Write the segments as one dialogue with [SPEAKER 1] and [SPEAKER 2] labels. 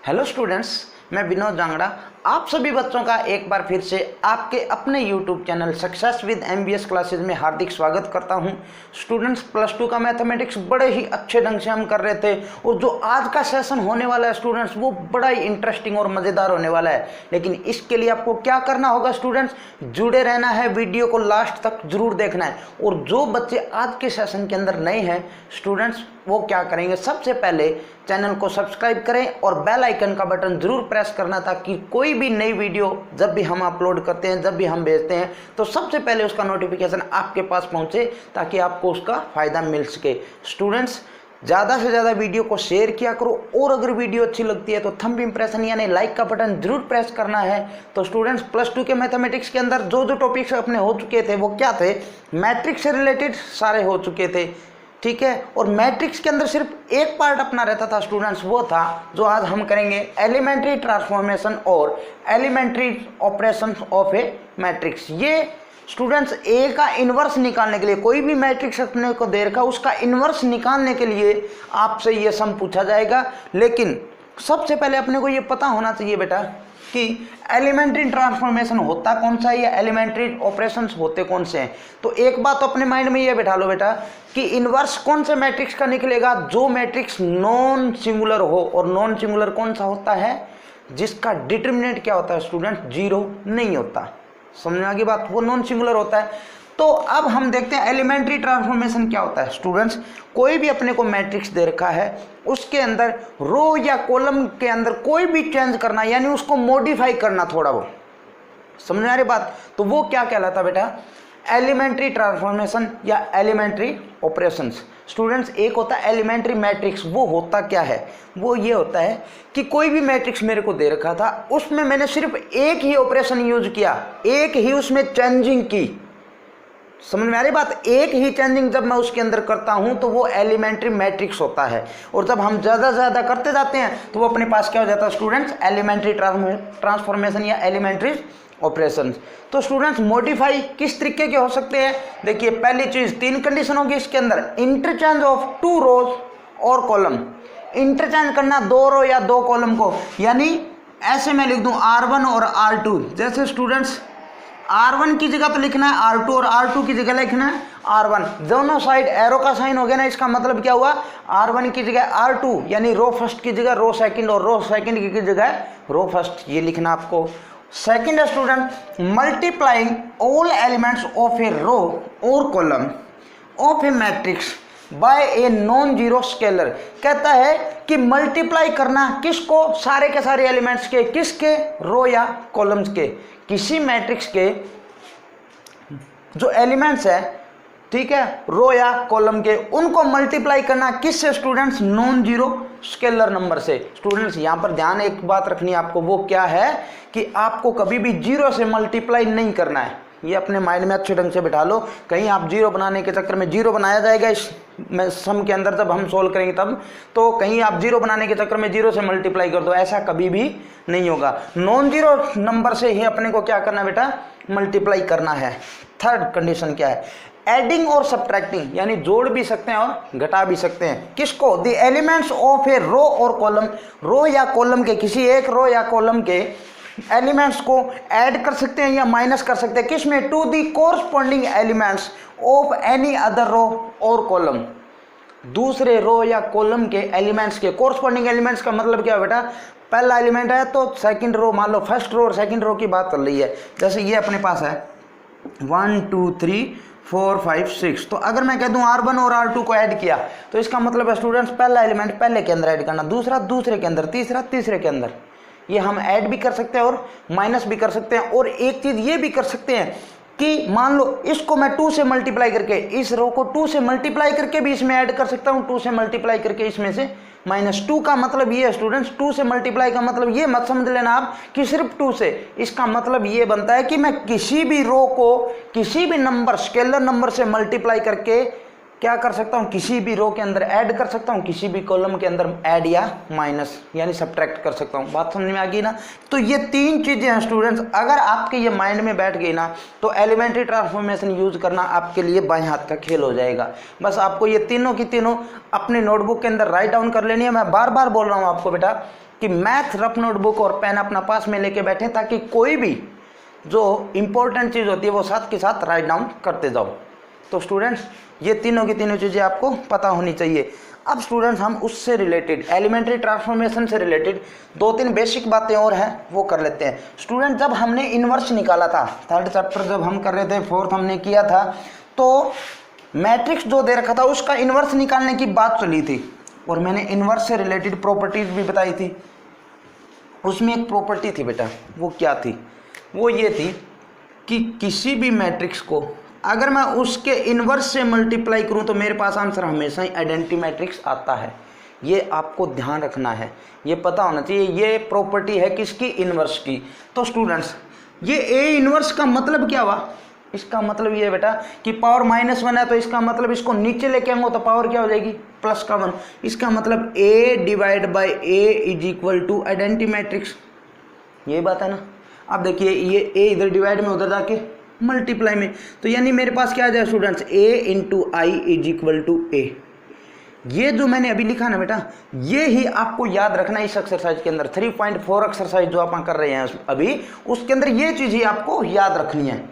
[SPEAKER 1] Hello students, मैं विनोद जांगड़ा आप सभी बच्चों का एक बार फिर से आपके अपने YouTube channel success with MBS classes में हार्दिक स्वागत करता हूं। स्टूडेंट्स, प्लस टू का मैथमेटिक्स बड़े ही अच्छे ढंग से हम कर रहे थे और जो आज का सेशन होने वाला है स्टूडेंट्स, वो बड़ा ही इंटरेस्टिंग और मज़ेदार होने वाला है। लेकिन इसके लिए आपको क्या करना होगा स्टूडेंट्स, जुड़े रहना है, वीडियो को लास्ट तक जरूर देखना है। और जो बच्चे आज के सेशन के अंदर नए हैं स्टूडेंट्स, वो क्या करेंगे, सबसे पहले चैनल को सब्सक्राइब करें और बेल आइकन का बटन जरूर प्रेस करना, ताकि कोई भी नई वीडियो जब भी हम अपलोड करते हैं, जब भी हम भेजते हैं, तो सबसे पहले उसका नोटिफिकेशन आपके पास पहुंचे, ताकि आपको उसका फ़ायदा मिल सके। स्टूडेंट्स, ज़्यादा से ज़्यादा वीडियो को शेयर किया करो और अगर वीडियो अच्छी लगती है तो थंब इम्प्रेशन यानी लाइक का बटन जरूर प्रेस करना है। तो स्टूडेंट्स, प्लस टू के मैथमेटिक्स के अंदर जो जो टॉपिक्स अपने हो चुके थे वो क्या थे, मैट्रिक्स से रिलेटेड सारे हो चुके थे, ठीक है। और मैट्रिक्स के अंदर सिर्फ एक पार्ट अपना रहता था स्टूडेंट्स, वो था जो आज हम करेंगे, एलिमेंट्री ट्रांसफॉर्मेशन और elementary operations of a matrix. ये स्टूडेंट्स ए का इन्वर्स निकालने के लिए, कोई भी मैट्रिक्स अपने को दे रखा उसका इन्वर्स निकालने के लिए आपसे ये सम पूछा जाएगा। लेकिन सबसे पहले अपने को ये पता होना चाहिए बेटा कि एलिमेंट्री ट्रांसफॉर्मेशन होता कौन सा है या एलिमेंट्री ऑपरेशंस होते कौन से हैं। तो एक बात तो अपने माइंड में ये बैठा लो बेटा कि इन्वर्स कौन से मैट्रिक्स का निकलेगा, जो मैट्रिक्स नॉन सिंगुलर हो। और नॉन सिंगुलर कौन सा होता है, जिसका डिटर्मिनेंट क्या होता है स्टूडेंट, जीरो नहीं होता। समझ में आ गई बात, वो नॉन सिंगुलर होता है। तो अब हम देखते हैं एलिमेंट्री ट्रांसफॉर्मेशन क्या होता है स्टूडेंट्स। कोई भी अपने को मैट्रिक्स दे रखा है, उसके अंदर रो या कॉलम के अंदर कोई भी चेंज करना, यानी उसको मॉडिफाई करना थोड़ा, वो समझ में आ रही बात, तो वो क्या कहलाता बेटा, एलिमेंट्री ट्रांसफॉर्मेशन या एलिमेंट्री ऑपरेशंस। स्टूडेंट्स, एक होता है एलिमेंट्री मैट्रिक्स, वो होता क्या है, वो ये होता है कि कोई भी मैट्रिक्स मेरे को दे रखा था, उसमें मैंने सिर्फ एक ही ऑपरेशन यूज किया, एक ही उसमें चेंजिंग की। समझ में आ रही बात, एक ही चेंजिंग जब मैं उसके अंदर करता हूं तो वो एलिमेंट्री मैट्रिक्स होता है। और जब हम ज़्यादा से ज़्यादा करते जाते हैं तो वो अपने पास क्या हो जाता है स्टूडेंट्स, एलिमेंट्री ट्रांसफॉर्मेशन या एलिमेंट्री ऑपरेशन। तो स्टूडेंट्स, मॉडिफाई किस तरीके के हो सकते हैं, देखिए पहली चीज़, तीन कंडीशन होगी इसके अंदर, इंटरचेंज ऑफ टू रोज और कॉलम। इंटरचेंज करना दो रो या दो कॉलम को, यानी ऐसे मैं लिख दूं R1 और R2। जैसे स्टूडेंट्स, R1 की जगह तो लिखना है R2 और R2 की जगह लिखना है R1, दोनों साइड एरो का साइन हो गया ना। इसका मतलब क्या हुआ, R1 की जगह R2, यानी रो फर्स्ट की जगह रो सेकंड और रो सेकंड की जगह रो फर्स्ट, ये लिखना आपको। सेकंड है student, multiplying all elements of a row और column of a matrix by a non zero scalar. कहता है कि मल्टीप्लाई करना किसको, सारे के सारे एलिमेंट्स के, किसके, रो या कॉलम्स के, किसी मैट्रिक्स के जो एलिमेंट्स है, ठीक है, रो या कॉलम के, उनको मल्टीप्लाई करना किससे students, non zero scalar number से। स्टूडेंट्स, यहाँ पर ध्यान एक बात रखनी है आपको, वो क्या है कि आपको कभी भी जीरो से मल्टीप्लाई नहीं करना है। ये अपने माइंड में अच्छे ढंग से बिठा लो, कहीं आप जीरो बनाने के चक्कर में, जीरो बनाया जाएगा इस सम के अंदर जब हम सोल्व करेंगे तब, तो कहीं आप जीरो बनाने के चक्कर में जीरो से मल्टीप्लाई कर दो, ऐसा कभी भी नहीं होगा। नॉन जीरो नंबर से ही अपने को क्या करना है बेटा, मल्टीप्लाई करना है। थर्ड कंडीशन क्या है, एडिंग और सब्ट्रैक्टिंग, यानी जोड़ भी सकते हैं और घटा भी सकते हैं। किसको, the elements of a row और कॉलम, रो या कॉलम के, किसी एक रो या कॉलम के एलिमेंट्स को ऐड कर सकते हैं या माइनस कर सकते हैं, किसमें, to the corresponding elements of any other row और कॉलम। दूसरे रो या कॉलम के एलिमेंट्स के कोरस्पॉन्डिंग एलिमेंट्स का मतलब क्या है बेटा, पहला एलिमेंट है तो सेकंड रो, मान लो फर्स्ट रो और सेकंड रो की बात चल रही है, जैसे ये अपने पास है 1 2 3 4 5 6, तो अगर मैं कह दूं R1 और R2 को ऐड किया तो इसका मतलब है स्टूडेंट्स, पहला एलिमेंट पहले के अंदर ऐड करना, दूसरा दूसरे के अंदर, तीसरा तीसरे के अंदर। ये हम ऐड भी कर सकते हैं और माइनस भी कर सकते हैं। और एक चीज़ ये भी कर सकते हैं कि मान लो इसको मैं 2 से मल्टीप्लाई करके, इस रो को 2 से मल्टीप्लाई करके भी इसमें ऐड कर सकता हूँ, 2 से मल्टीप्लाई करके इसमें से -2 का मतलब ये है स्टूडेंट्स, 2 से मल्टीप्लाई का मतलब ये मत समझ लेना आप कि सिर्फ 2 से, इसका मतलब ये बनता है कि मैं किसी भी रो को किसी भी नंबर, स्केलर नंबर से मल्टीप्लाई करके क्या कर सकता हूँ, किसी भी रो के अंदर ऐड कर सकता हूँ, किसी भी कॉलम के अंदर ऐड या माइनस यानी सब्ट्रैक्ट कर सकता हूँ। बात समझ में आ गई ना। तो ये तीन चीज़ें हैं स्टूडेंट्स, अगर आपके ये माइंड में बैठ गई ना तो एलिमेंट्री ट्रांसफॉर्मेशन यूज करना आपके लिए बाएं हाथ का खेल हो जाएगा। बस आपको ये तीनों की तीनों अपनी नोटबुक के अंदर राइट डाउन कर लेनी है। मैं बार बार बोल रहा हूँ आपको बेटा कि मैथ रफ नोटबुक और पेन अपना पास में लेके बैठे, ताकि कोई भी जो इंपॉर्टेंट चीज़ होती है वो साथ के साथ राइट डाउन करते जाओ। तो स्टूडेंट्स ये तीनों की तीनों चीज़ें आपको पता होनी चाहिए। अब स्टूडेंट्स हम उससे रिलेटेड एलिमेंट्री ट्रांसफॉर्मेशन से रिलेटेड 2-3 बेसिक बातें और हैं वो कर लेते हैं। स्टूडेंट जब हमने इन्वर्स निकाला था, थर्ड चैप्टर जब हम कर रहे थे, फोर्थ हमने किया था, तो मैट्रिक्स जो दे रखा था उसका इन्वर्स निकालने की बात चली थी और मैंने इन्वर्स से रिलेटेड प्रॉपर्टीज भी बताई थी। उसमें एक प्रॉपर्टी थी बेटा, वो क्या थी, वो ये थी कि किसी भी मैट्रिक्स को अगर मैं उसके इन्वर्स से मल्टीप्लाई करूं तो मेरे पास आंसर हमेशा ही आइडेंटिटी मैट्रिक्स आता है। ये आपको ध्यान रखना है, ये पता होना चाहिए। ये प्रॉपर्टी है किसकी, इन्वर्स की। तो स्टूडेंट्स ये ए इन्वर्स का मतलब क्या हुआ, इसका मतलब ये बेटा कि पावर -1 है तो इसका मतलब इसको नीचे लेके आऊंगा तो पावर क्या हो जाएगी, +1। इसका मतलब a divide by a is equal to identity matrix, यही बात है ना। अब देखिए ये a इधर डिवाइड में उधर जाके मल्टीप्लाई में, तो यानी मेरे पास क्या आ जाए students, a into I is equal to a। ये जो मैंने अभी लिखा ना बेटा, ये ही आपको याद रखना है इस एक्सरसाइज के अंदर। 3.4 एक्सरसाइज जो आप कर रहे हैं अभी, उसके अंदर ये चीज़ ही आपको याद रखनी है।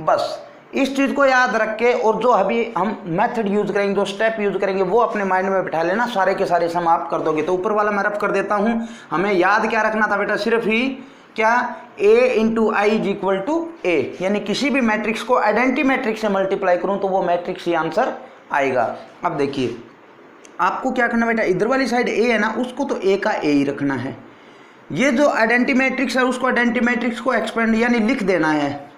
[SPEAKER 1] बस इस चीज़ को याद रख के, और जो अभी हम मेथड यूज करेंगे, जो स्टेप यूज करेंगे, वो अपने माइंड में बिठा लेना, सारे के सारे सम आप कर दोगे। तो ऊपर वाला मैं रफ कर देता हूँ। हमें याद क्या रखना था बेटा, सिर्फ ही क्या, a into I is equal to a, यानी किसी भी मैट्रिक्स को आइडेंटिटी मैट्रिक्स से मल्टीप्लाई करूं तो वो मैट्रिक्स ही आंसर आएगा। अब देखिए आपको क्या करना बेटा, इधर वाली साइड a है ना, उसको तो a का a ही रखना है। ये जो आइडेंटिटी मैट्रिक्स है उसको आइडेंटिटी मैट्रिक्स को एक्सपेंड यानी लिख देना है।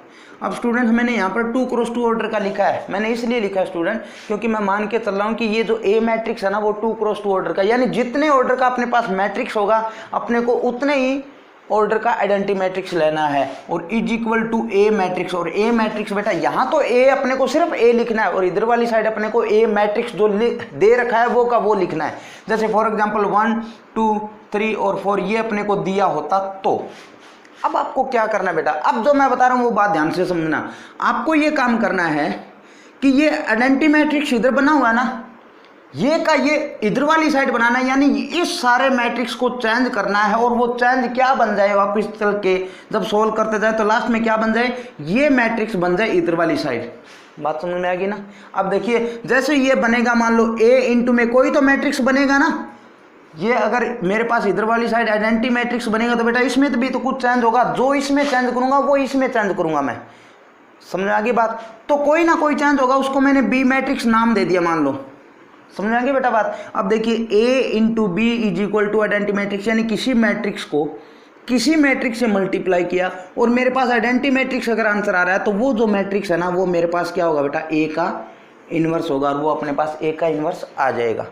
[SPEAKER 1] अब स्टूडेंट मैंने यहाँ पर 2 क्रॉस 2 ऑर्डर का लिखा है, मैंने इसलिए लिखा है स्टूडेंट क्योंकि मैं मान के चल रहा हूँ कि ये जो ए मैट्रिक्स है ना वो 2 क्रॉस 2 ऑर्डर का, यानी जितने ऑर्डर का अपने पास मैट्रिक्स होगा अपने को उतने ही ऑर्डर का आइडेंटिटी मैट्रिक्स लेना है। और is equal to A matrix, और ए मैट्रिक्स बेटा यहाँ तो ए अपने को सिर्फ ए लिखना है और इधर वाली साइड अपने को ए मैट्रिक्स जो दे रखा है वो का वो लिखना है। जैसे फॉर एग्जांपल 1 2 3 और 4 ये अपने को दिया होता तो। अब आपको क्या करना है बेटा, अब जो मैं बता रहा हूँ वो बात ध्यान से समझना। आपको ये काम करना है कि ये आइडेंटिटी मैट्रिक्स इधर बना हुआ है ना, ये का ये इधर वाली साइड बनाना है, यानी इस सारे मैट्रिक्स को चेंज करना है। और वो चेंज क्या बन जाए, वापस चल के जब सोल्व करते जाए तो लास्ट में क्या बन जाए, ये मैट्रिक्स बन जाए इधर वाली साइड। बात समझ में आ गई ना। अब देखिए जैसे ये बनेगा, मान लो a इंटू में कोई तो मैट्रिक्स बनेगा ना, ये अगर मेरे पास इधर वाली साइड आइडेंटिटी मैट्रिक्स बनेगा तो बेटा इसमें तो भी तो कुछ चेंज होगा, जो इसमें चेंज करूंगा वो इसमें चेंज करूंगा मैं। समझ में आ गई बात। तो कोई ना कोई चेंज होगा, उसको मैंने बी मैट्रिक्स नाम दे दिया मान लो। समझ में आ गई बेटा बात। अब देखिए a into B is equal to identity matrix, यानी किसी मैट्रिक्स को किसी मैट्रिक्स से मल्टीप्लाई किया और मेरे पास आइडेंटिटी मैट्रिक्स अगर आंसर आ रहा है तो वो जो मैट्रिक्स है ना वो मेरे पास क्या होगा बेटा, a का इन्वर्स होगा और वो अपने पास a का इन्वर्स आ जाएगा।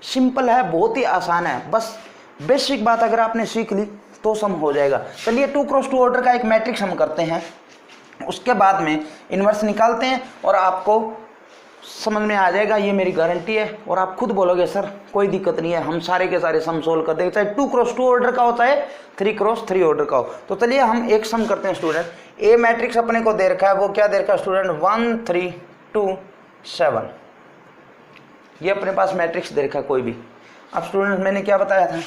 [SPEAKER 1] सिंपल है, बहुत ही आसान है, बस बेसिक बात अगर आपने सीख ली तो सम हो जाएगा। चलिए 2 क्रॉस 2 ऑर्डर का एक मैट्रिक्स हम करते हैं, उसके बाद में इन्वर्स निकालते हैं और आपको समझ में आ जाएगा, ये मेरी गारंटी है। और आप खुद बोलोगे सर कोई दिक्कत नहीं है, हम सारे के सारे सम सोल्व कर देंगे, चाहे 2 क्रॉस 2 ऑर्डर का होता है 3 क्रॉस 3 ऑर्डर का हो। तो चलिए हम एक सम करते हैं स्टूडेंट। ए मैट्रिक्स अपने को दे रखा है, वो क्या दे रखा है स्टूडेंट, 1 3 2 7, ये अपने पास मैट्रिक्स दे रखा है कोई भी। अब स्टूडेंट मैंने क्या बताया था,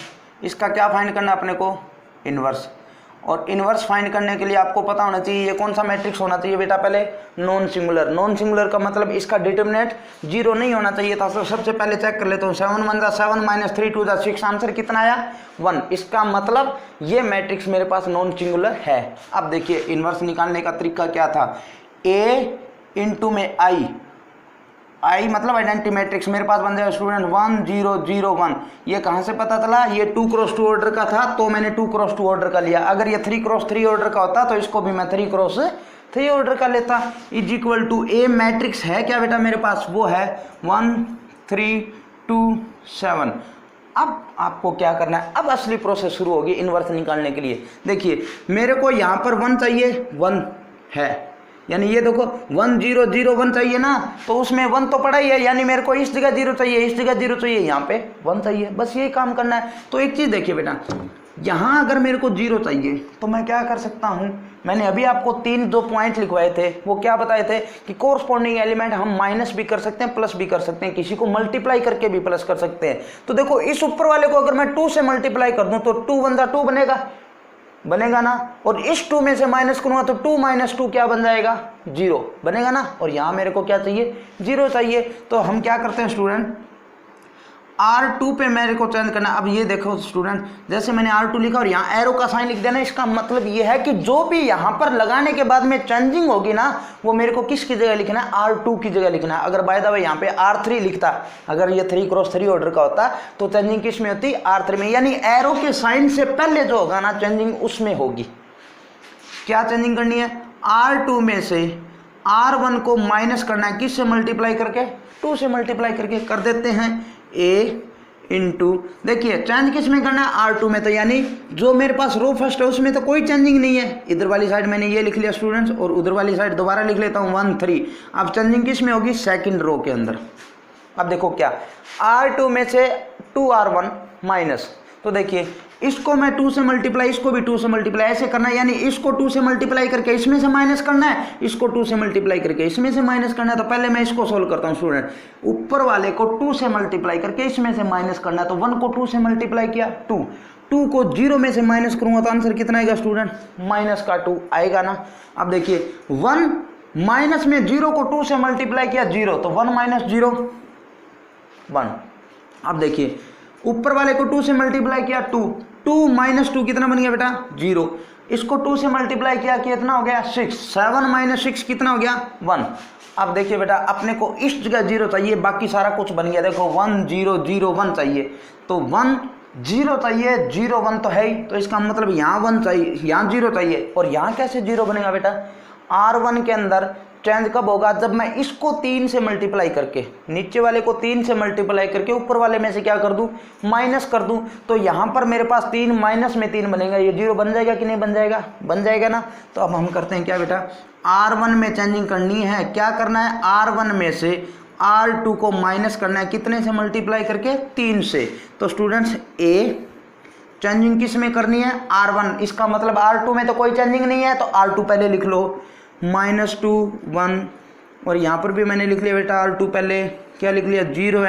[SPEAKER 1] इसका क्या फाइंड करना है अपने को, इन्वर्स। और इन्वर्स फाइंड करने के लिए आपको पता होना चाहिए ये कौन सा मैट्रिक्स होना चाहिए बेटा, पहले नॉन सिंगुलर। नॉन सिंगुलर का मतलब इसका डिटरमिनेंट 0 नहीं होना चाहिए था। तो सबसे पहले चेक कर लेता हूँ, 7 1 जा 7 माइनस 3 2 जा 6, आंसर कितना आया 1। इसका मतलब ये मैट्रिक्स मेरे पास नॉन सिंगुलर है। अब देखिए इन्वर्स निकालने का तरीका क्या था, a इंटू में आई मतलब आइडेंटिटी मैट्रिक्स मेरे पास बन जाएगा स्टूडेंट 1 0 0 1। ये कहाँ से पता चला, ये 2 क्रॉस 2 ऑर्डर का था तो मैंने 2 क्रॉस 2 ऑर्डर का लिया। अगर ये 3 क्रॉस 3 ऑर्डर का होता तो इसको भी मैं 3 क्रॉस 3 ऑर्डर का लेता। Is equal to A matrix है क्या बेटा मेरे पास, वो है 1 3 2 7। अब आपको क्या करना है, अब असली प्रोसेस शुरू होगी इन्वर्स निकालने के लिए। देखिए मेरे को यहाँ पर 1 चाहिए, 1 है, यानी ये देखो 1 0 0 1 चाहिए ना, तो उसमें 1 तो पड़ा ही है, यानी मेरे को इस जगह 0 चाहिए, इस जगह 0 चाहिए, यहाँ पे 1 चाहिए, बस यही काम करना है। तो एक चीज़ देखिए बेटा, यहाँ अगर मेरे को 0 चाहिए तो मैं क्या कर सकता हूँ, मैंने अभी आपको 2 पॉइंट लिखवाए थे, वो क्या बताए थे कि कोरस्पॉन्डिंग एलिमेंट हम माइनस भी कर सकते हैं, प्लस भी कर सकते हैं, किसी को मल्टीप्लाई करके भी प्लस कर सकते हैं। तो देखो इस ऊपर वाले को अगर मैं 2 से मल्टीप्लाई कर दूं तो 2 1 2 बनेगा ना, और इस 2 में से माइनस करूंगा तो 2 - 2 क्या बन जाएगा, 0 बनेगा ना, और यहाँ मेरे को क्या चाहिए, 0 चाहिए। तो हम क्या करते हैं स्टूडेंट, R2 पे मेरे को चेंज करना। अब ये देखो स्टूडेंट, जैसे मैंने R2 लिखा और यहाँ एरो का साइन लिख देना, इसका मतलब ये है कि जो भी यहाँ पर लगाने के बाद में चेंजिंग होगी ना, वो मेरे को किसकी जगह लिखना है, R2 की जगह लिखना है। अगर बाय द वे यहाँ पे R3 लिखता, अगर ये 3x3 ऑर्डर का होता तो चेंजिंग किस में होती, R3 में, यानी एरो के साइन से पहले जो होगा ना चेंजिंग, उसमें होगी। क्या चेंजिंग करनी है, R2 में से R1 को माइनस करना है, किससे मल्टीप्लाई करके, 2 से मल्टीप्लाई करके कर देते हैं A इंटू, देखिए चेंज किस में करना है, R2 में, तो यानी जो मेरे पास रो फर्स्ट है उसमें तो कोई चेंजिंग नहीं है, इधर वाली साइड मैंने ये लिख लिया स्टूडेंट्स, और उधर वाली साइड दोबारा लिख लेता हूँ 1 3। अब चेंजिंग किस में होगी, सेकंड रो के अंदर। अब देखो क्या, R2 में से 2R1 माइनस, तो देखिए इसको मैं 2 से मल्टीप्लाई, इसको भी 2 से मल्टीप्लाई, ऐसे करना है, यानी इसको 2 से मल्टीप्लाई करके इसमें से माइनस करना है, इसको 2 से मल्टीप्लाई करके इसमें से माइनस करना है। तो पहले मैं इसको सोल्व करता हूँ स्टूडेंट, ऊपर वाले को 2 से मल्टीप्लाई करके इसमें से माइनस करना है, तो 1 को 2 से मल्टीप्लाई किया 2 को 0 में से माइनस करूंगा तो आंसर कितना आएगा स्टूडेंट, -2 आएगा ना। अब देखिए 1 माइनस में 0 को 2 से मल्टीप्लाई किया 0, तो 1 - 0 1। अब देखिए ऊपर वाले को 2 से मल्टीप्लाई किया 2 - 2 कितना बन गया बेटा, 0। इसको 2 से मल्टीप्लाई किया कितना हो गया, 6। 7 - 6 कितना हो गया, 1। अब देखिए बेटा, अपने को इस जगह 0 चाहिए, बाकी सारा कुछ बन गया। देखो 1 0 0 1 चाहिए, तो 1 0 चाहिए, 0 1 तो है ही, तो इसका मतलब यहाँ 1 चाहिए, यहाँ 0 चाहिए, और यहाँ कैसे 0 बनेगा बेटा, R1 के अंदर चेंज कब होगा, जब मैं इसको 3 से मल्टीप्लाई करके, नीचे वाले को 3 से मल्टीप्लाई करके ऊपर वाले में से क्या कर दूं, माइनस कर दूं, तो यहाँ पर मेरे पास 3 माइनस में 3 बनेगा, ये 0 बन जाएगा कि नहीं बन जाएगा, बन जाएगा ना। तो अब हम करते हैं क्या बेटा, R1 में चेंजिंग करनी है, क्या करना है, R1 में से R2 को माइनस करना है, कितने से मल्टीप्लाई करके, 3 से। तो स्टूडेंट्स ए चेंजिंग किस में करनी है, R1, इसका मतलब R2 में तो कोई चेंजिंग नहीं है, तो R2 पहले लिख लो, -2 1, और यहाँ पर भी मैंने लिख लिया बेटा R2 पहले, क्या लिख लिया, 0 और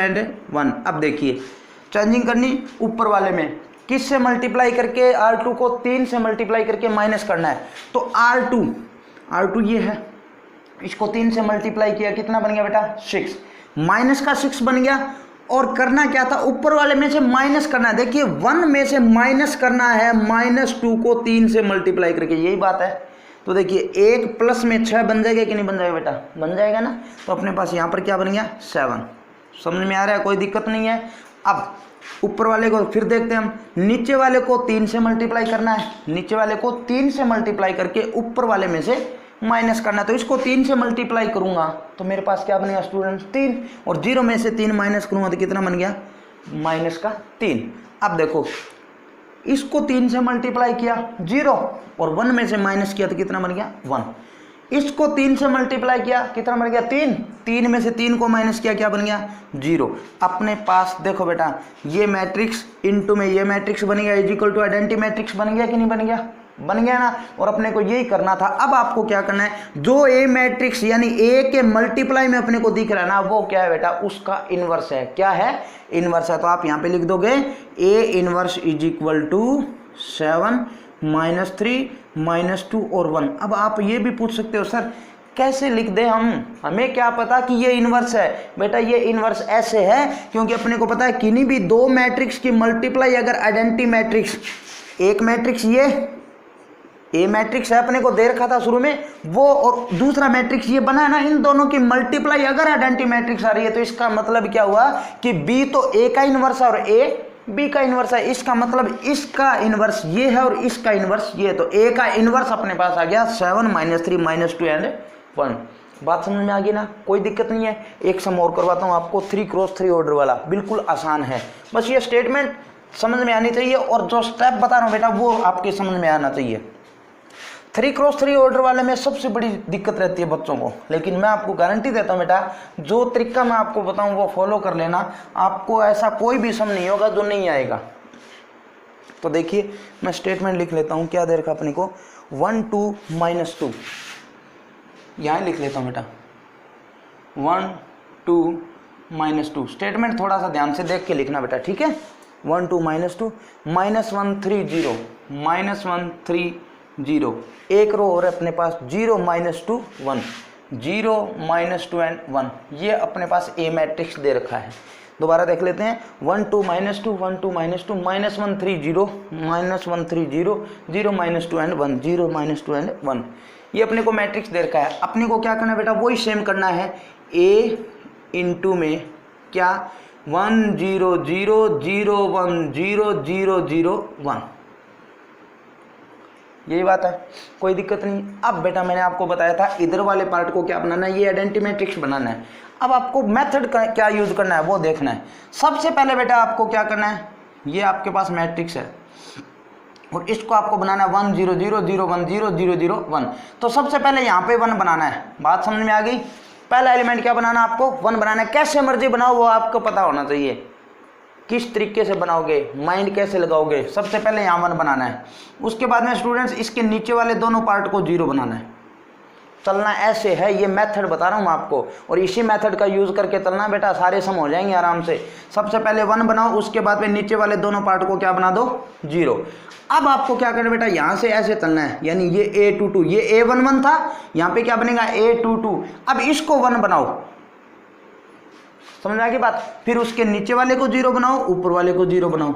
[SPEAKER 1] 1। अब देखिए चेंजिंग करनी ऊपर वाले में, किस से मल्टीप्लाई करके, R2 को 3 से मल्टीप्लाई करके माइनस करना है, तो R2 ये है, इसको 3 से मल्टीप्लाई किया, कितना बन गया बेटा, 6, माइनस का 6 बन गया। और करना क्या था, ऊपर वाले में से माइनस करना है, देखिए 1 में से माइनस करना है, -2 को 3 से मल्टीप्लाई करके, यही बात है। तो देखिए 1 प्लस में 6 बन जाएगा कि नहीं बन जाएगा बेटा, बन जाएगा ना। तो अपने पास यहाँ पर क्या बन गया, 7। समझ में आ रहा है, कोई दिक्कत नहीं है। अब ऊपर वाले को फिर देखते हैं हम, नीचे वाले को 3 से मल्टीप्लाई करना है, नीचे वाले को 3 से मल्टीप्लाई करके ऊपर वाले में से माइनस करना है, तो इसको 3 से मल्टीप्लाई करूंगा तो मेरे पास क्या बनेगा स्टूडेंट, 3, और 0 में से 3 माइनस करूंगा तो कितना बन गया, -3। अब देखो इसको 3 से मल्टीप्लाई किया 0, और 1 में से माइनस किया तो कितना बन गया, 1। इसको 3 से मल्टीप्लाई किया, कितना बन गया, 3 में से 3 को माइनस किया, क्या बन गया, 0। अपने पास देखो बेटा, ये मैट्रिक्स इनटू में ये मैट्रिक्स बन गया, इक्वल टू आइडेंटिटी मैट्रिक्स बन गया कि नहीं बन गया, बन गया ना। और अपने को यही करना था। अब आपको क्या करना है, जो ए मैट्रिक्स यानी ए के मल्टीप्लाई में अपने को दिख रहा है ना, वो क्या है बेटा, उसका इनवर्स है। क्या है, इनवर्स है। तो आप यहाँ पे लिख दोगे A inverse is equal to 7 -3 -2 और 1। अब आप ये भी पूछ सकते हो सर कैसे लिख दे हमें क्या पता कि ये इनवर्स है। बेटा ये इनवर्स ऐसे है क्योंकि अपने को पता है किन्हीं भी दो मैट्रिक्स की मल्टीप्लाई अगर आइडेंटिटी मैट्रिक्स, एक मैट्रिक्स ये ए मैट्रिक्स है अपने को दे रखा था शुरू में वो, और दूसरा मैट्रिक्स ये बना है ना, इन दोनों की मल्टीप्लाई अगर आइडेंटिटी मैट्रिक्स आ रही है तो इसका मतलब क्या हुआ कि बी तो ए का इनवर्स है और ए बी का इनवर्स है। इसका मतलब इसका इनवर्स ये है और इसका इनवर्स ये है, तो ए का इनवर्स अपने पास आ गया 7 -3 -2 एंड 1। बात समझ में आ गई ना, कोई दिक्कत नहीं है। एक सम और करवाता हूँ आपको 3x3 ऑर्डर वाला, बिल्कुल आसान है। बस ये स्टेटमेंट समझ में आनी चाहिए और जो स्टेप बता रहा हूँ बेटा वो आपके समझ में आना चाहिए। 3x3 ऑर्डर वाले में सबसे बड़ी दिक्कत रहती है बच्चों को, लेकिन मैं आपको गारंटी देता हूँ बेटा, जो तरीका मैं आपको बताऊँ वो फॉलो कर लेना, आपको ऐसा कोई भी सम नहीं होगा जो नहीं आएगा। तो देखिए मैं स्टेटमेंट लिख लेता हूँ, क्या दे रखा अपने को 1 2 -2, यहाँ लिख लेता हूँ बेटा 1 2 -2। स्टेटमेंट थोड़ा सा ध्यान से देख के लिखना बेटा, ठीक है। 1 2 -2 -1 3 0 -1 3 0, एक रो और अपने पास 0 -2 1 0 -2 एंड 1, ये अपने पास ए मैट्रिक्स दे रखा है। दोबारा देख लेते हैं 1 2 -2 1 2 -2 -1 3 0 -1 3 0 0 -2 एंड 1 0 -2 एंड 1, ये अपने को मैट्रिक्स दे रखा है। अपने को क्या करना है बेटा, वही सेम करना है, a इंटू में क्या 1 0 0 0 1 0 0 0 1, यही बात है, कोई दिक्कत नहीं। अब बेटा मैंने आपको बताया था इधर वाले पार्ट को क्या बनाना है, ये आइडेंटिटी मैट्रिक्स बनाना है। अब आपको मेथड क्या यूज करना है वो देखना है। सबसे पहले बेटा आपको क्या करना है, ये आपके पास मैट्रिक्स है और इसको आपको बनाना है 1 0 0 0 1 0 0 0 1। तो सबसे पहले यहाँ पे 1 बनाना है, बात समझ में आ गई। पहला एलिमेंट क्या बनाना है, आपको 1 बनाना है। कैसे मर्जी बनाओ वो आपको पता होना चाहिए, किस तरीके से बनाओगे, माइंड कैसे लगाओगे। सबसे पहले यहाँ 1 बनाना है, उसके बाद में स्टूडेंट्स इसके नीचे वाले दोनों पार्ट को 0 बनाना है। चलना ऐसे है, ये मेथड बता रहा हूँ मैं आपको, और इसी मेथड का यूज करके चलना बेटा, सारे सम हो जाएंगे आराम से। सबसे पहले 1 बनाओ, उसके बाद में नीचे वाले दोनों पार्ट को क्या बना दो 0। अब आपको क्या करना बेटा, यहाँ से ऐसे चलना है, यानी ये a22, ये a11 था, यहाँ पे क्या बनेगा a22। अब इसको 1 बनाओ, समझ आ गई बात। फिर उसके नीचे वाले को 0 बनाओ, ऊपर वाले को 0 बनाओ,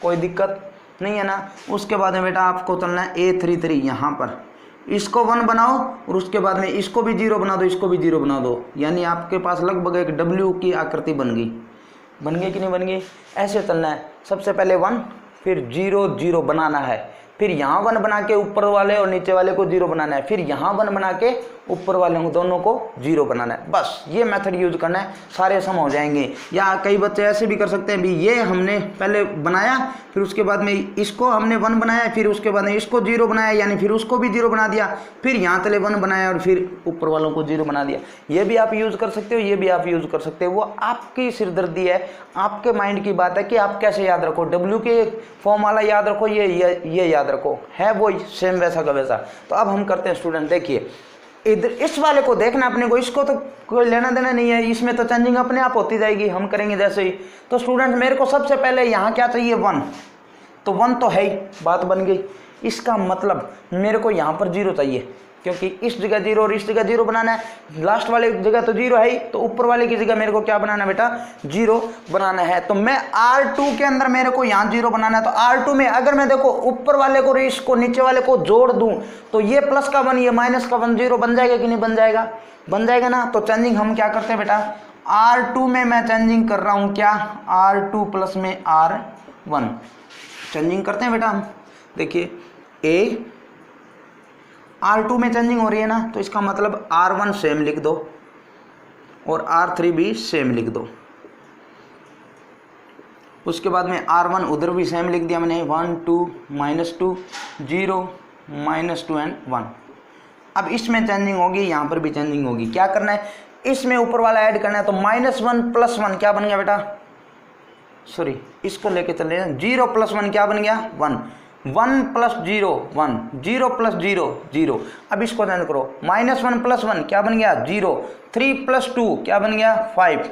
[SPEAKER 1] कोई दिक्कत नहीं है ना। उसके बाद में बेटा आपको चलना है a33, यहाँ पर इसको 1 बनाओ और उसके बाद में इसको भी 0 बना दो, इसको भी 0 बना दो, यानी आपके पास लगभग एक W की आकृति बन गई कि नहीं बन गई। ऐसे चलना है, सबसे पहले 1 फिर 0 0 बनाना है, फिर यहाँ 1 बना के ऊपर वाले और नीचे वाले को 0 बनाना है, फिर यहाँ 1 बना के ऊपर वाले को दोनों को 0 बनाना है। बस ये मेथड यूज करना है, सारे सम हो जाएंगे। या कई बच्चे ऐसे भी कर सकते हैं भी, ये हमने पहले बनाया, फिर उसके बाद में इसको हमने 1 बनाया, फिर उसके बाद में इसको 0 बनाया, यानी फिर उसको भी 0 बना दिया, फिर यहाँ तले 1 बनाया और फिर ऊपर वालों को 0 बना दिया। ये भी आप यूज़ कर सकते हो, ये भी आप यूज़ कर सकते हो, वो आपकी सिरदर्दी है, आपके माइंड की बात है कि आप कैसे याद रखो। W के फॉर्म वाला याद रखो, ये याद रखो, है वो सेम वैसा का वैसा। तो अब हम करते हैं स्टूडेंट, देखिए इधर इस वाले को देखना अपने को, इसको तो कोई लेना देना नहीं है, इसमें तो चेंजिंग अपने आप होती जाएगी, हम करेंगे जैसे ही। तो स्टूडेंट मेरे को सबसे पहले यहाँ क्या चाहिए 1, तो 1 तो है ही, बात बन गई। इसका मतलब मेरे को यहाँ पर 0 चाहिए, क्योंकि इस जगह 0 और इस जगह 0 बनाना है, लास्ट वाले जगह तो 0 है ही, तो ऊपर वाले की जगह मेरे को क्या बनाना है बेटा 0 बनाना है। तो मैं R2 के अंदर मेरे को यहाँ 0 बनाना है। तो R2 में अगर मैं देखो ऊपर वाले को इसको नीचे वाले को जोड़ दूं तो ये प्लस का 1 ये माइनस का 1 0 बन जाएगा कि नहीं बन जाएगा, बन जाएगा ना। तो चेंजिंग हम क्या करते हैं बेटा, R2 में मैं चेंजिंग कर रहा हूँ क्या, R2 प्लस में R1 चेंजिंग करते हैं बेटा हम। देखिए R2 में चेंजिंग हो रही है ना, तो इसका मतलब R1 सेम लिख दो और R3 भी सेम लिख दो। उसके बाद में R1 उधर भी सेम लिख दिया मैंने, 1 2 -2 0 -2 एंड 1। अब इसमें चेंजिंग होगी, यहाँ पर भी चेंजिंग होगी। क्या करना है, इसमें ऊपर वाला ऐड करना है। तो -1 + 1 क्या बन गया बेटा, सॉरी इसको लेके चले जाए, 0 + 1 क्या बन गया 1, 1 + 0 1, 0 + 0 0। अब इसको चेंज करो, -1 + 1 क्या बन गया 0, 3 + 2 क्या बन गया 5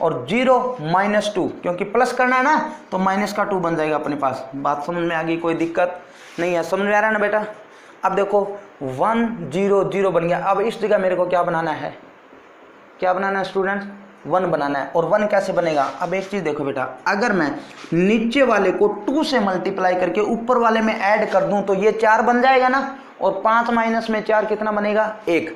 [SPEAKER 1] और 0 -2, क्योंकि प्लस करना है ना तो माइनस का 2 बन जाएगा अपने पास। बात समझ में आ गई, कोई दिक्कत नहीं है, समझ में आ रहा है ना बेटा। अब देखो 1 0 0 बन गया। अब इस जगह मेरे को क्या बनाना है, क्या बनाना है स्टूडेंट, 1 बनाना है। और 1 कैसे बनेगा, अब एक चीज़ देखो बेटा, अगर मैं नीचे वाले को 2 से मल्टीप्लाई करके ऊपर वाले में ऐड कर दूं तो ये 4 बन जाएगा ना, और 5 माइनस में 4 कितना बनेगा 1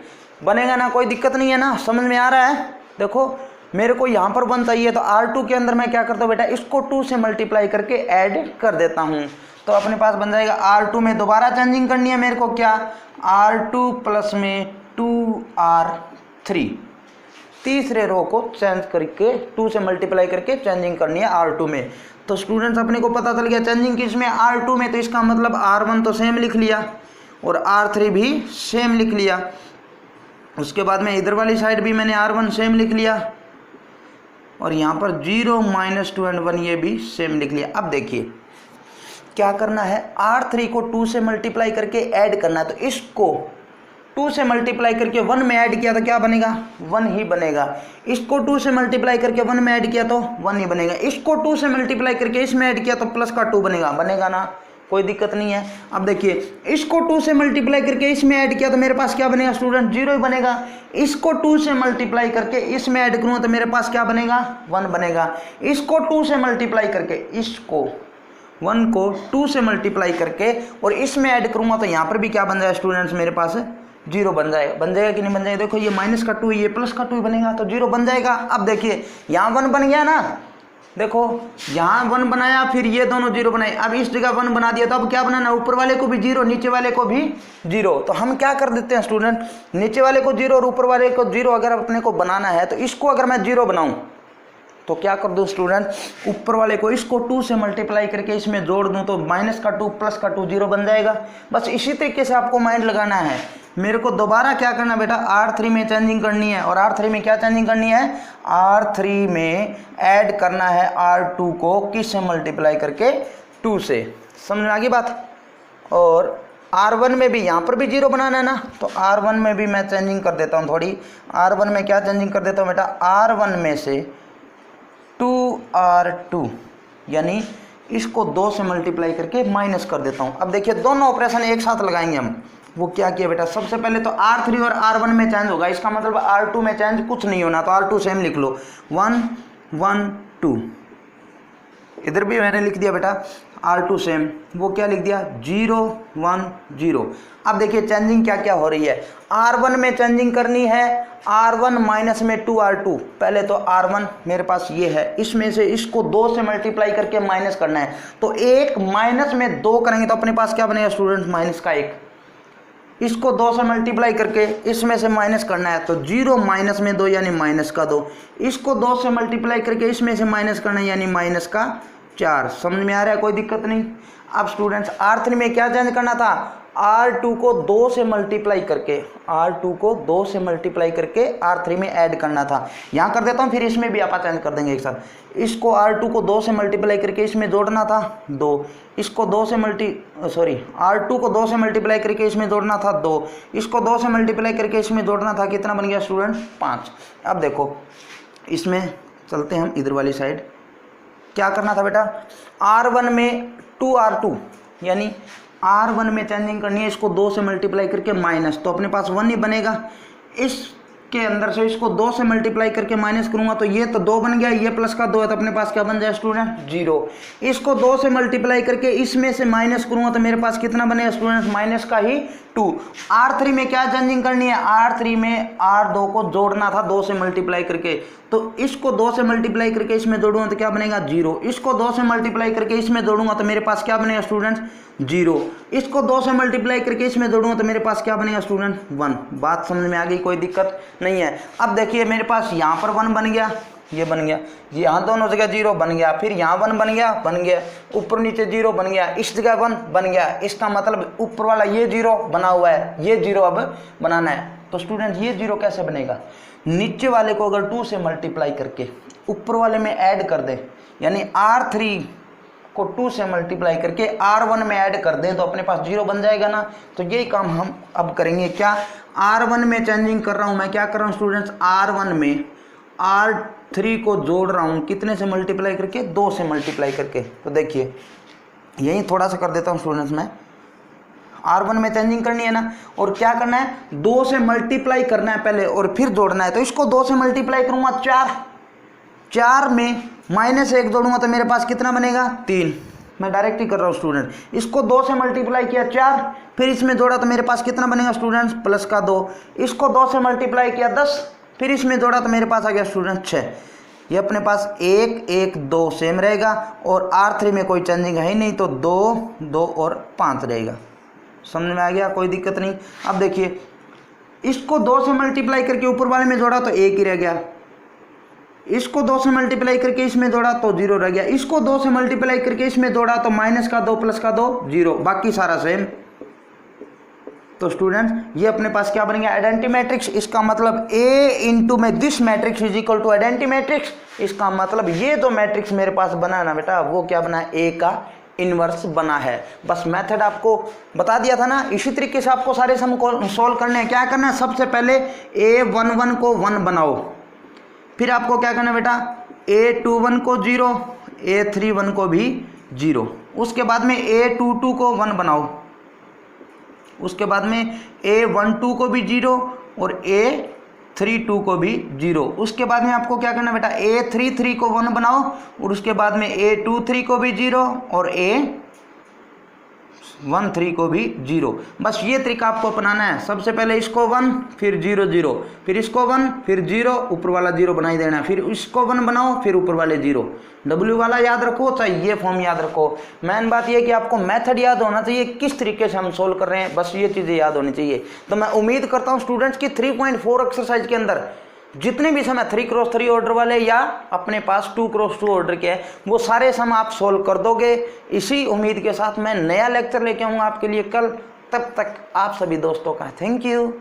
[SPEAKER 1] बनेगा ना, कोई दिक्कत नहीं है ना, समझ में आ रहा है। देखो मेरे को यहाँ पर 1 चाहिए, तो R2 के अंदर मैं क्या करता हूँ बेटा, इसको 2 से मल्टीप्लाई करके ऐड कर देता हूँ, तो अपने पास बन जाएगा R2 में दोबारा चेंजिंग करनी है मेरे को, क्या R2 प्लस में 2R3, तीसरे रो को चेंज करके 2 से मल्टीप्लाई करके चेंजिंग करनी है R2 में। तो स्टूडेंट्स अपने को पता चल गया चेंजिंग किस में, R2 में। तो इसका मतलब R1 तो सेम लिख लिया और R3 भी सेम लिख लिया। उसके बाद में इधर वाली साइड भी मैंने R1 सेम लिख लिया और यहाँ पर 0 -2 एंड 1 ये भी सेम लिख लिया। अब देखिए क्या करना है, R3 को 2 से मल्टीप्लाई करके ऐड करना है। तो इसको 2 से मल्टीप्लाई करके 1 में ऐड किया तो क्या बनेगा, 1 ही बनेगा। इसको 2 से मल्टीप्लाई करके 1 में ऐड किया तो 1 ही बनेगा। इसको 2 से मल्टीप्लाई करके इसमें ऐड किया तो प्लस का 2 बनेगा ना, कोई दिक्कत नहीं है। अब देखिए इसको 2 से मल्टीप्लाई करके इसमें ऐड किया तो मेरे पास क्या बनेगा स्टूडेंट, 0 ही बनेगा। इसको 2 से मल्टीप्लाई करके इसमें ऐड करूँगा तो मेरे पास क्या बनेगा, 1 बनेगा। इसको 2 से मल्टीप्लाई करके इसको 1 को 2 से मल्टीप्लाई करके और इसमें ऐड करूँगा तो यहाँ पर भी क्या बन जाएगा स्टूडेंट्स, मेरे पास 0 बन जाएगा कि नहीं बन जाएगा। देखो ये माइनस का 2 ये प्लस का 2 बनेगा तो 0 बन जाएगा। अब देखिए यहाँ 1 बन गया ना, देखो यहाँ 1 बनाया फिर ये दोनों 0 बनाए। अब इस जगह 1 बना दिया तो अब क्या बनाना, ऊपर वाले को भी 0 नीचे वाले को भी 0। तो हम क्या कर देते हैं स्टूडेंट, नीचे वाले को 0 और ऊपर वाले को 0 अगर अपने को बनाना है तो इसको अगर मैं 0 बनाऊं तो क्या कर दूं स्टूडेंट, ऊपर वाले को इसको 2 से मल्टीप्लाई करके इसमें जोड़ दूं तो माइनस का 2 प्लस का 2 0 बन जाएगा। बस इसी तरीके से आपको माइंड लगाना है। मेरे को दोबारा क्या करना बेटा, R3 में चेंजिंग करनी है। और R3 में क्या चेंजिंग करनी है, R3 में ऐड करना है R2 को किस से मल्टीप्लाई करके, 2 से। समझ में आ गई बात। और R1 में भी यहाँ पर भी 0 बनाना है ना, तो R1 में भी मैं चेंजिंग कर देता हूँ थोड़ी। R1 में क्या चेंजिंग कर देता हूँ बेटा, R1 में से 2R2 यानी इसको 2 से मल्टीप्लाई करके माइनस कर देता हूँ। अब देखिए दोनों ऑपरेशन एक साथ लगाएंगे हम। वो क्या किया बेटा, सबसे पहले तो R3 और R1 में चेंज होगा, इसका मतलब R2 में चेंज कुछ नहीं होना, तो R2 सेम लिख लो, 1 1 2। इधर भी मैंने लिख दिया बेटा R2 सेम, वो क्या लिख दिया 0 1 0। अब देखिए चेंजिंग क्या क्या हो रही है, R1 में चेंजिंग करनी है, R1 माइनस में 2R2। पहले तो R1 मेरे पास ये है, इसमें से इसको 2 से मल्टीप्लाई करके माइनस करना है। तो 1 माइनस में 2 करेंगे तो अपने पास क्या बनेगा स्टूडेंट, माइनस का 1। इसको 2 से मल्टीप्लाई करके इसमें से माइनस करना है तो 0 माइनस में 2 यानी माइनस का 2। इसको 2 से मल्टीप्लाई करके इसमें से माइनस करना है यानी माइनस का 4। समझ में आ रहा है, कोई दिक्कत नहीं। अब स्टूडेंट्स R3 में क्या चेंज करना था, R2 को 2 से मल्टीप्लाई करके, R2 को 2 से मल्टीप्लाई करके R3 में ऐड करना था। यहाँ कर देता हूँ, फिर इसमें भी आप चेंज कर देंगे एक साथ। इसको R2 को 2 से मल्टीप्लाई करके इसमें जोड़ना था 2। इसको 2 से R2 को 2 से मल्टीप्लाई करके इसमें जोड़ना था 2। इसको 2 से मल्टीप्लाई करके इसमें जोड़ना था, कितना बन गया स्टूडेंट, 5। अब देखो इसमें चलते हैं हम इधर वाली साइड। क्या करना था बेटा, R1 में 2R2 यानी R1 में चेंजिंग करनी है, इसको 2 से मल्टीप्लाई करके माइनस, तो अपने पास 1 ही बनेगा। इसके अंदर से इसको 2 से मल्टीप्लाई करके माइनस करूंगा तो ये तो 2 बन गया, ये प्लस का 2 है तो अपने पास क्या बन जाए स्टूडेंट, 0। इसको 2 से मल्टीप्लाई करके इसमें से माइनस करूंगा तो मेरे पास कितना बनेगा स्टूडेंट, माइनस का ही 2। R3 में क्या चेंजिंग करनी है, R3 में R2 को जोड़ना था 2 से मल्टीप्लाई करके, तो इसको 2 से मल्टीप्लाई करके इसमें जोड़ूंगा तो क्या बनेगा 0। इसको 2 से मल्टीप्लाई करके इसमें जोड़ूंगा तो मेरे पास क्या बनेगा स्टूडेंट्स, 0। इसको 2 से मल्टीप्लाई करके इसमें जोड़ूंगा तो मेरे पास क्या बनेगा स्टूडेंट, 1। बात समझ में आ गई, कोई दिक्कत नहीं है। अब देखिए मेरे पास यहाँ पर 1 बन गया, ये बन गया, यहाँ दोनों जगह 0 बन गया, फिर यहाँ 1 बन गया, ऊपर नीचे 0 बन गया, इस जगह 1 बन गया। इसका मतलब ऊपर वाला ये 0 बना हुआ है, ये 0 अब बनाना है। तो स्टूडेंट ये 0 कैसे बनेगा, नीचे वाले को अगर 2 से मल्टीप्लाई करके ऊपर वाले में ऐड कर दे, यानी R3 को 2 से मल्टीप्लाई करके R1 में ऐड कर दें तो अपने पास 0 बन जाएगा ना। तो यही काम हम अब करेंगे। क्या, R1 में चेंजिंग कर रहा हूँ मैं, क्या कर रहा हूँ स्टूडेंट्स, R1 में R3 को जोड़ रहा हूँ, कितने से मल्टीप्लाई करके, 2 से मल्टीप्लाई करके। तो देखिए यही थोड़ा सा कर देता हूँ स्टूडेंट्स मैं, R1 में चेंजिंग करनी है ना, और क्या करना है, 2 से मल्टीप्लाई करना है पहले और फिर जोड़ना है। तो इसको 2 से मल्टीप्लाई करूँगा 4 में माइनस 1 जोड़ूंगा तो मेरे पास कितना बनेगा, 3। मैं डायरेक्ट ही कर रहा हूँ स्टूडेंट। इसको 2 से मल्टीप्लाई किया 4, फिर इसमें जोड़ा तो मेरे पास कितना बनेगा स्टूडेंट्स, प्लस का 2। इसको 2 से मल्टीप्लाई किया 10, फिर इसमें जोड़ा तो मेरे पास आ गया स्टूडेंट 6। ये अपने पास 1 1 2 सेम रहेगा और R3 में कोई चेंजिंग है ही नहीं, तो 2 2 और 5 रहेगा। समझ में आ गया, कोई दिक्कत नहीं। अब देखिए इसको 2 से मल्टीप्लाई करके ऊपर वाले में जोड़ा तो 1 ही रह गया, इसको 2 से मल्टीप्लाई करके इसमें जोड़ा तो 0 रह गया, इसको 2 से मल्टीप्लाई करके इसमें जोड़ा तो माइनस का 2 प्लस का 2 0, बाकी सारा सेम। तो स्टूडेंट्स ये अपने पास क्या बनेगा, आइडेंटिटी मैट्रिक्स। इसका मतलब ए इंटू में this matrix is equal to identity matrix. इसका मतलब ये जो मैट्रिक्स मेरे पास बना है ना बेटा, वो क्या बना है, ए का इनवर्स बना है। बस मेथड आपको बता दिया था ना। इसी तरीके से आपको सारे सम को सॉल्व करने हैं। क्या करना है, सबसे पहले A11 को 1 बनाओ, फिर आपको क्या करना है बेटा, A21 को 0, A31 को भी 0, उसके बाद में A22 को 1 बनाओ, उसके बाद में A12 को भी 0 और A32 को भी 0, उसके बाद में आपको क्या करना है बेटा, A33 को 1 बनाओ और उसके बाद में A23 को भी 0 और A13 को भी 0। बस ये तरीका आपको अपनाना है। सबसे पहले इसको 1, फिर 0 0, फिर इसको 1, फिर 0, ऊपर वाला 0 बना ही देना है, फिर इसको 1 बनाओ, फिर ऊपर वाले 0। W वाला याद रखो, चाहे ये फॉर्म याद रखो। मेन बात ये कि आपको मेथड याद होना चाहिए, किस तरीके से हम सोल्व कर रहे हैं, बस ये चीज़ें याद होनी चाहिए। तो मैं उम्मीद करता हूँ स्टूडेंट्स की 3.4 एक्सरसाइज के अंदर जितने भी सम है 3x3 ऑर्डर वाले या अपने पास 2x2 ऑर्डर के हैं, वो सारे सम आप सोल्व कर दोगे। इसी उम्मीद के साथ मैं नया लेक्चर लेके आऊँगा आपके लिए कल। तब तक आप सभी दोस्तों का थैंक यू।